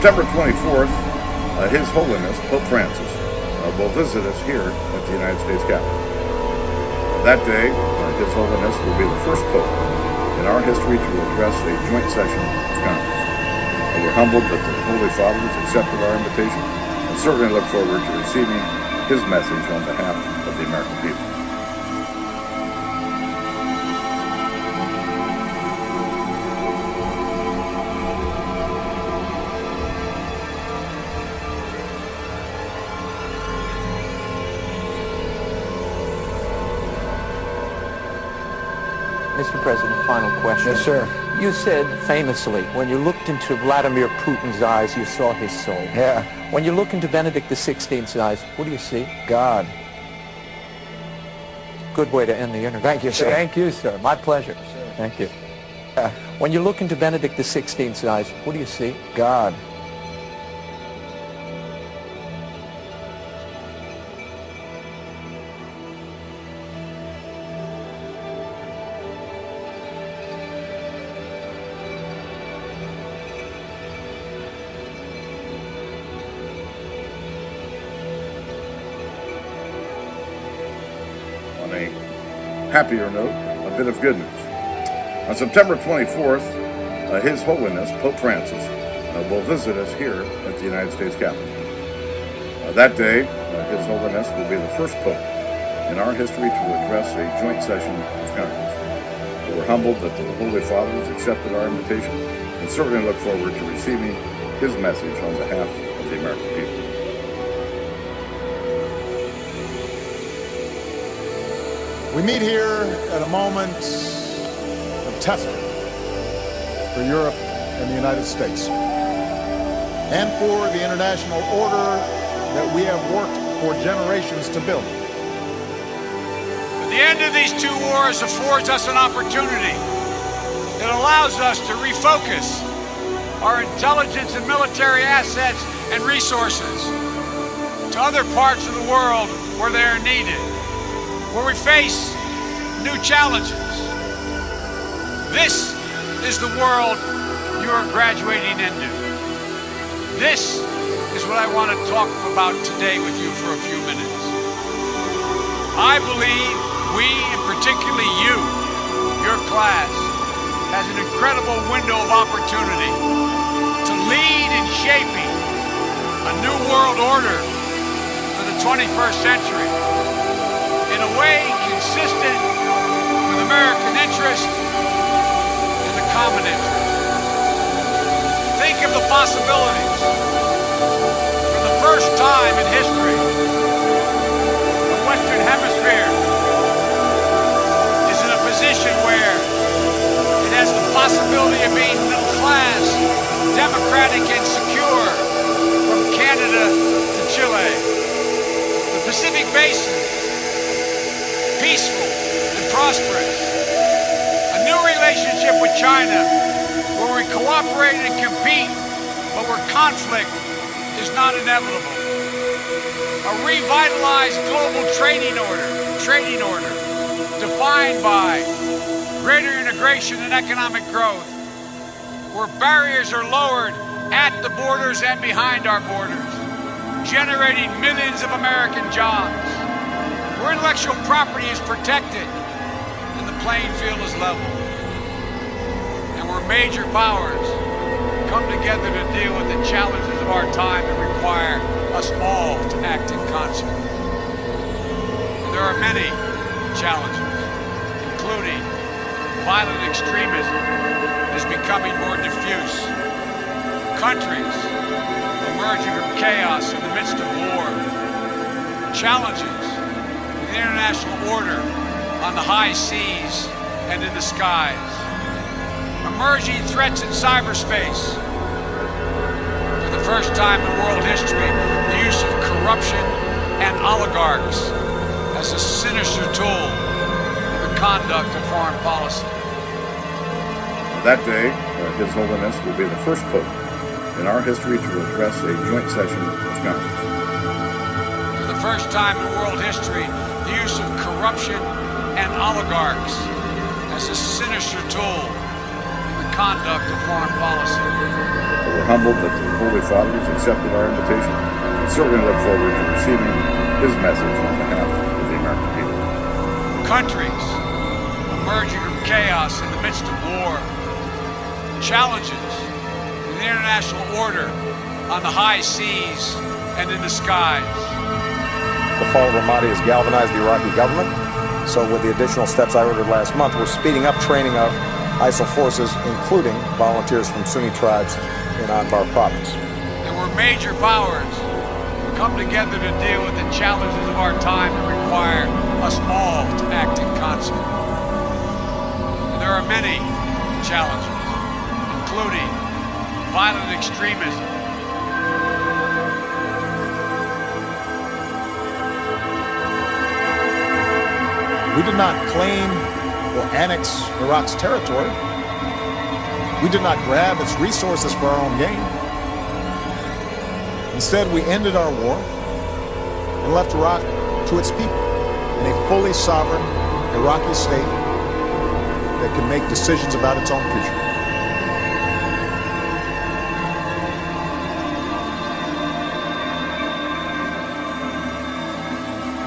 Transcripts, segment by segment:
September 24th, His Holiness Pope Francis will visit us here at the United States Capitol. That day, His Holiness will be the first Pope in our history to address a joint session of Congress. We're humbled that the Holy Father has accepted our invitation and certainly look forward to receiving his message on behalf of the American people. Mr. President, final question. Yes, sir. You said famously, when you looked into Vladimir Putin's eyes, you saw his soul. Yeah. When you look into Benedict XVI's eyes, what do you see? God. Good way to end the interview. Thank you, sir. Thank you, sir. My pleasure. Thank you. When you look into Benedict XVI's eyes, what do you see? God. On a happier note, a bit of good news. On September 24th, His Holiness Pope Francis will visit us here at the United States Capitol. That day, His Holiness will be the first Pope in our history to address a joint session of Congress. We're humbled that the Holy Father has accepted our invitation and certainly look forward to receiving his message on behalf of the American people. We meet here at a moment of testing for Europe and the United States, and for the international order that we have worked for generations to build. The end of these two wars affords us an opportunity. It allows us to refocus our intelligence and military assets and resources to other parts of the world where they are needed, where we face new challenges. This is the world you are graduating into. This is what I want to talk about today with you for a few minutes. I believe we, and particularly you, your class, has an incredible window of opportunity to lead in shaping a new world order for the 21st century in a way consistent with American interest and the common interest. Think of the possibilities. For the first time in history, the Western Hemisphere is in a position where it has the possibility of being middle class, democratic and secure, from Canada to Chile. The Pacific Basin, peaceful and prosperous. A new relationship with China, where we cooperate and compete, but where conflict is not inevitable. A revitalized global trading order defined by greater integration and economic growth, where barriers are lowered at the borders and behind our borders, generating millions of American jobs, where intellectual property is protected and the playing field is level, and where major powers come together to deal with the challenges of our time that require us all to act in concert. And there are many challenges, including violent extremism is becoming more diffuse, countries emerging from chaos in the midst of war, challenges with the international order on the high seas and in the skies, emerging threats in cyberspace. For the first time in world history, the use of corruption and oligarchs as a sinister tool in the conduct of foreign policy. That day, His Holiness will be the first Pope in our history to address a joint session of Congress. For the first time in world history, the use of corruption and oligarchs as a sinister tool in the conduct of foreign policy. We're humbled that the Holy Father has accepted our invitation and certainly look forward to receiving his message on behalf of the American people. Countries emerging from chaos in the midst of war, challenges to the international order on the high seas and in the skies. The fall of Ramadi has galvanized the Iraqi government. So with the additional steps I ordered last month, we're speeding up training of ISIL forces, including volunteers from Sunni tribes in Anbar province. There were major powers come together to deal with the challenges of our time that require us all to act in concert. And there are many challenges, including violent extremism, We did not claim or annex Iraq's territory. We did not grab its resources for our own gain. Instead, we ended our war and left Iraq to its people in a fully sovereign Iraqi state that can make decisions about its own future.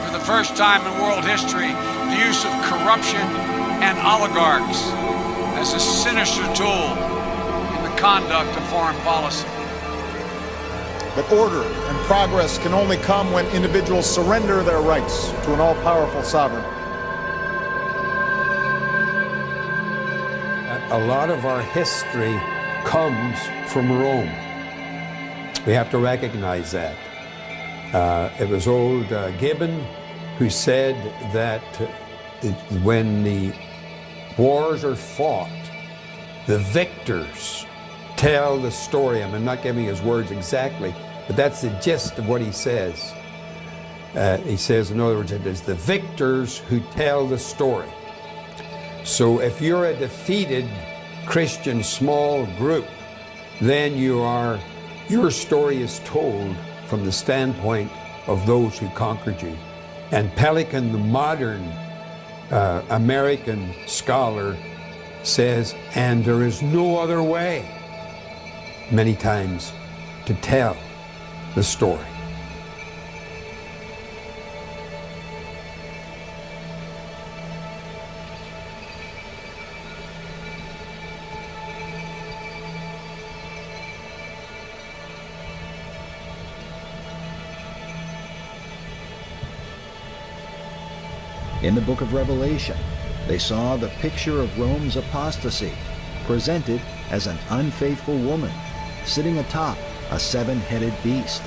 For the first time in world history, the use of corruption and oligarchs as a sinister tool in the conduct of foreign policy. But order and progress can only come when individuals surrender their rights to an all-powerful sovereign. A lot of our history comes from Rome. We have to recognize that. It was old Gibbon who said that when the wars are fought, the victors tell the story. I'm not giving his words exactly, but that's the gist of what he says. He says, in other words, it is the victors who tell the story. So if you're a defeated Christian small group, then your story is told from the standpoint of those who conquered you. And Pelikan, the modern American scholar, says, and there is no other way, many times, to tell the story. In the book of Revelation, they saw the picture of Rome's apostasy, presented as an unfaithful woman, sitting atop a seven-headed beast.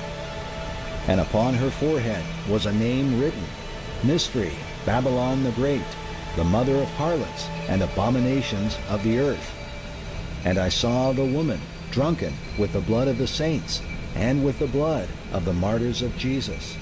And upon her forehead was a name written, Mystery, Babylon the Great, the mother of harlots and abominations of the earth. And I saw the woman drunken with the blood of the saints and with the blood of the martyrs of Jesus.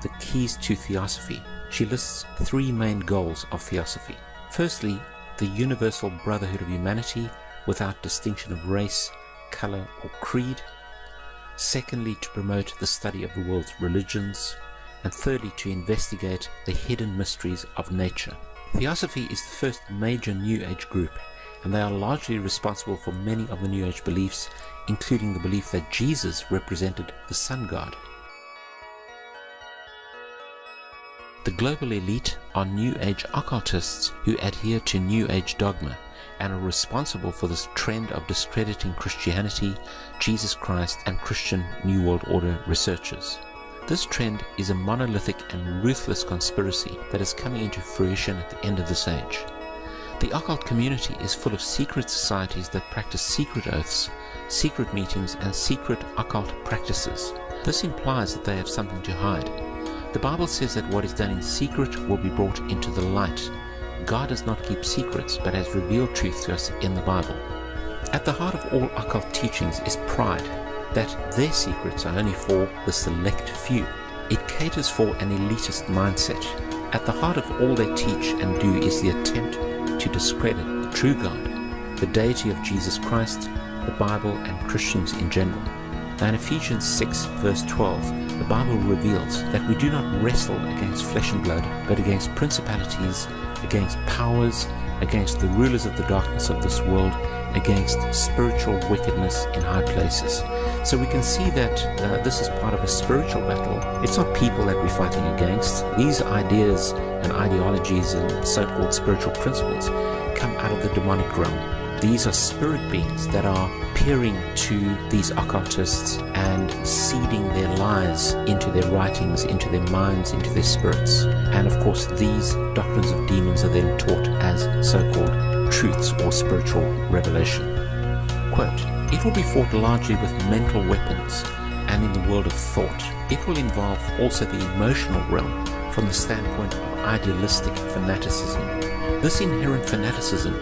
The keys to theosophy. She lists 3 main goals of theosophy. Firstly, the universal brotherhood of humanity without distinction of race, color, or creed. Secondly, to promote the study of the world's religions. And thirdly, to investigate the hidden mysteries of nature. Theosophy is the first major New Age group, and they are largely responsible for many of the New Age beliefs, including the belief that Jesus represented the sun god. The global elite are New Age occultists who adhere to New Age dogma and are responsible for this trend of discrediting Christianity, Jesus Christ, and Christian New World Order researchers. This trend is a monolithic and ruthless conspiracy that is coming into fruition at the end of this age. The occult community is full of secret societies that practice secret oaths, secret meetings, and secret occult practices. This implies that they have something to hide. The Bible says that what is done in secret will be brought into the light. God does not keep secrets, but has revealed truth to us in the Bible. At the heart of all occult teachings is pride, that their secrets are only for the select few. It caters for an elitist mindset. At the heart of all they teach and do is the attempt to discredit the true God, the deity of Jesus Christ, the Bible, and Christians in general. Now in Ephesians 6 verse 12, the Bible reveals that we do not wrestle against flesh and blood, but against principalities, against powers, against the rulers of the darkness of this world, against spiritual wickedness in high places. So we can see that this is part of a spiritual battle. It's not people that we're fighting against. These ideas and ideologies and so-called spiritual principles come out of the demonic realm. These are spirit beings that are peering to these occultists and seeding their lies into their writings, into their minds, into their spirits. And of course, these doctrines of demons are then taught as so-called truths or spiritual revelation. Quote, "It will be fought largely with mental weapons and in the world of thought. It will involve also the emotional realm from the standpoint of idealistic fanaticism. This inherent fanaticism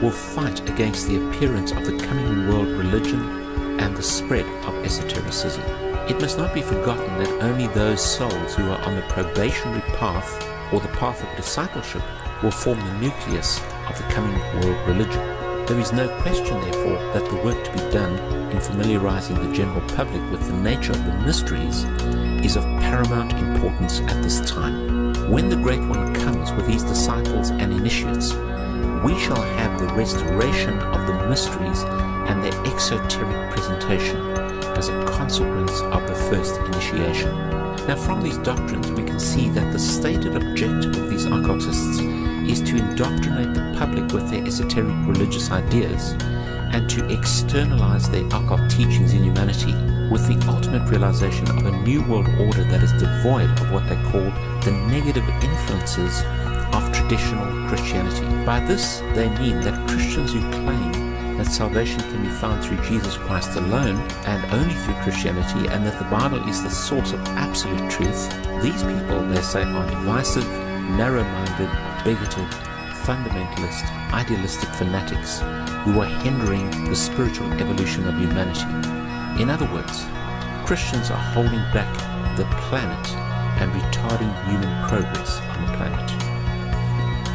will fight against the appearance of the coming world religion and the spread of esotericism. It must not be forgotten that only those souls who are on the probationary path or the path of discipleship will form the nucleus of the coming world religion. There is no question, therefore, that the work to be done in familiarizing the general public with the nature of the mysteries is of paramount importance at this time. When the Great One comes with his disciples and initiates, we shall have the restoration of the mysteries and their exoteric presentation as a consequence of the first initiation." Now from these doctrines we can see that the stated objective of these occultists is to indoctrinate the public with their esoteric religious ideas and to externalize their occult teachings in humanity with the ultimate realization of a new world order that is devoid of what they call the negative influences of traditional Christianity. By this, they mean that Christians who claim that salvation can be found through Jesus Christ alone and only through Christianity, and that the Bible is the source of absolute truth, these people, they say, are divisive, narrow-minded, bigoted, fundamentalist, idealistic fanatics who are hindering the spiritual evolution of humanity. In other words, Christians are holding back the planet and retarding human progress on the planet.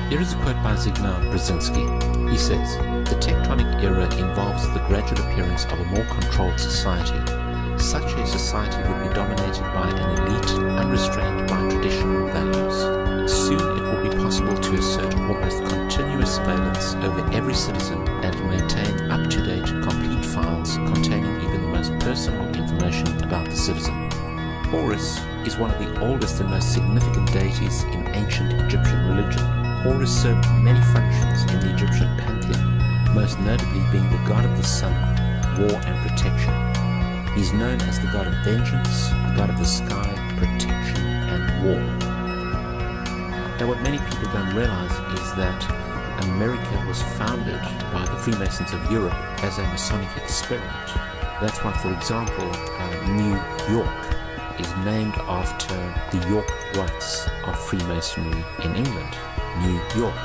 Here is a quote by Zygmunt Brzezinski. He says, "The tectonic era involves the gradual appearance of a more controlled society. Such a society would be dominated by an elite unrestrained by traditional values. Soon it will be possible to assert almost continuous surveillance over every citizen and maintain up-to-date, complete files containing even the most personal information about the citizen." Horus is one of the oldest and most significant deities in ancient Egyptian religion. Horus served many functions in the Egyptian pantheon, most notably being the god of the sun, war and protection. He's known as the God of vengeance, the God of the sky, protection, and war. Now, what many people don't realize is that America was founded by the Freemasons of Europe as a Masonic experiment. That's why, for example, New York is named after the York Rites of Freemasonry in England, New York.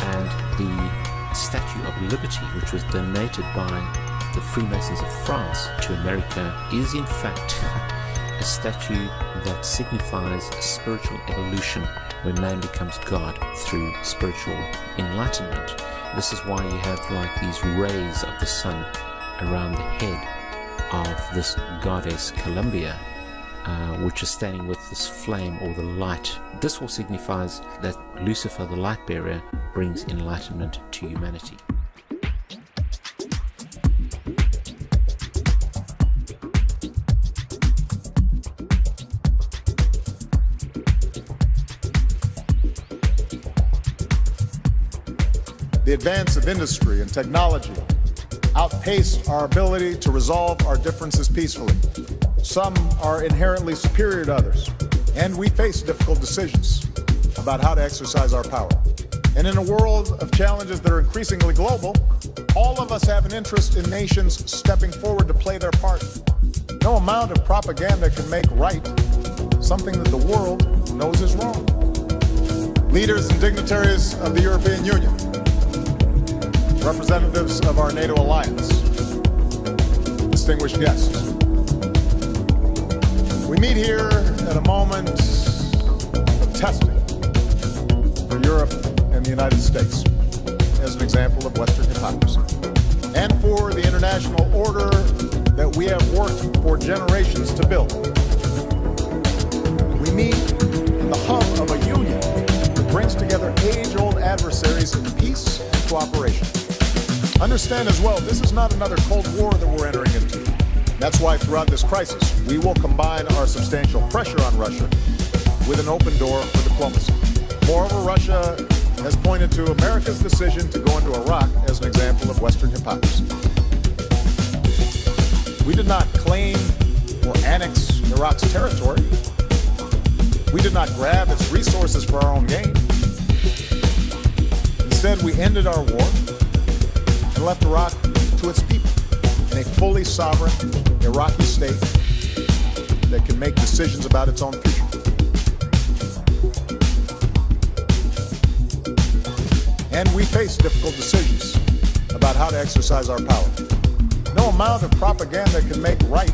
And the Statue of Liberty, which was donated by the Freemasons of France to America, is in fact a statue that signifies a spiritual evolution where man becomes God through spiritual enlightenment. This is why you have like these rays of the sun around the head of this goddess Columbia, which is standing with this flame or the light. This all signifies that Lucifer, the light bearer, brings enlightenment to humanity. The advance of industry and technology outpace our ability to resolve our differences peacefully. Some are inherently superior to others, and we face difficult decisions about how to exercise our power. And in a world of challenges that are increasingly global, all of us have an interest in nations stepping forward to play their part. No amount of propaganda can make right something that the world knows is wrong. Leaders and dignitaries of the European Union, representatives of our NATO alliance, distinguished guests, we meet here at a moment of testing for Europe and the United States as an example of Western hypocrisy, and for the international order that we have worked for generations to build. We meet in the hub of a union that brings together age-old adversaries in peace and cooperation. Understand as well, this is not another Cold War that we're entering into. That's why throughout this crisis, we will combine our substantial pressure on Russia with an open door for diplomacy. Moreover, Russia has pointed to America's decision to go into Iraq as an example of Western hypocrisy. We did not claim or annex Iraq's territory. We did not grab its resources for our own gain. Instead, we ended our war and left Iraq to its people in a fully sovereign Iraqi state that can make decisions about its own future. And we face difficult decisions about how to exercise our power. No amount of propaganda can make right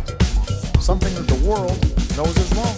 something that the world knows is wrong.